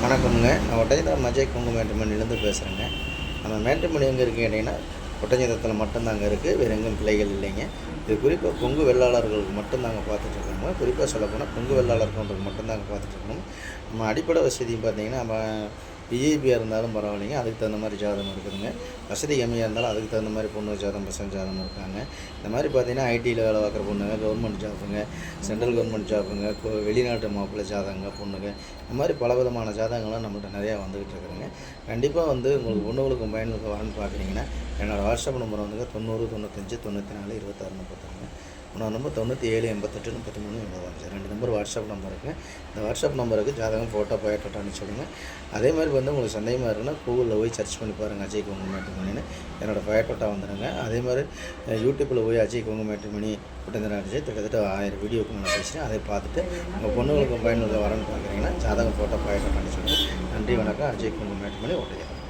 வணக்கமுங்க. நான் ஒட்டஞ்சத்திரம் அஜய் கொங்கு மேட்ரிமோனிலேருந்து பேசுகிறேங்க. நம்ம மேட்ரிமோனி எங்கே இருக்குது கேட்டிங்கன்னா, ஒட்டஞ்சத்திரத்தில் மட்டும்தாங்க இருக்குது. வேறு எங்கும் கிளைகள் இல்லைங்க. இது குறிப்பாக கொங்கு வெள்ளாளர்களுக்கு மட்டும்தாங்க பார்த்துட்ருக்கோங்க. குறிப்பாக சொல்லப்போனால் கொங்கு வெள்ளாளர்களுக்கு மட்டும்தாங்க பார்த்துட்ருக்கோம். நம்ம அடிப்படை வசதி பார்த்திங்கன்னா, நம்ம விஐபியாக இருந்தாலும் பரவாயில்லைங்க, அதுக்கு தகுந்த மாதிரி ஜாதகம் இருக்குதுங்க. வசதி கம்மியாக இருந்தாலும் அதுக்கு தகுந்த மாதிரி பொண்ணு ஜாதகம், பசங்க ஜாதகம் இருக்காங்க. இந்த மாதிரி பார்த்திங்கன்னா ஐடியில் வேலை பார்க்குற பொண்ணுங்க, கவர்மெண்ட் ஜாபுங்க, சென்ட்ரல் கவர்மெண்ட் ஜாபுங்க, வெளிநாட்டு மாப்பிள்ளை ஜாதகங்க, பொண்ணுங்க, இந்த மாதிரி பல விதமான ஜாதகங்கள்லாம் நம்மள்ட்ட நிறையா வந்துக்கிட்டு இருக்குதுங்க. கண்டிப்பாக உங்களுக்கு பொண்ணுங்களுக்கும் பையனுக்கும் வரணும்னு பார்க்குறீங்கன்னா, என்னோடய வாட்ஸ்அப் நம்பர் வந்துங்க 90 95 94 26 33. என்னோட நம்பர் 97 88 33 85. 2 நம்பர் வாட்ஸ்அப் நம்பர் இருக்குது. இந்த வாட்ஸ்அப் நம்பருக்கு ஜாதகம், ஃபோட்டோ, பயோடேட்டா அனுப்பிச்சுடுங்க. அதே மாதிரி உங்களுக்கு சந்தேகமாக இருக்குன்னா கூகுளில் போய் சர்ச் பண்ணி பாருங்கள் அஜய் கொங்கு மேட்ரிமோனின்னு. என்னோடய பயோடேட்டா வந்துடுங்க. அதே மாதிரி யூடியூப்பில் போய் அஜய் கொங்கு மேட்ரிமோனி ஒட்டஞ்சத்திரம் அஜய் கிட்டத்தட்ட 1000 வீடியோக்கு நான் பேசுகிறேன். அதை பார்த்துட்டு உங்கள் பொண்ணுங்களுக்கும் பையனுக்கு வரணும்னு பார்க்குறீங்கன்னா ஜாதகம், ஃபோட்டோ, பயோடேட்டா அனுப்பிச்சுடுங்க. நன்றி, வணக்கம். அஜய் கொங்கு மேட்ரிமோனி ஒட்டஞ்சத்திரம்.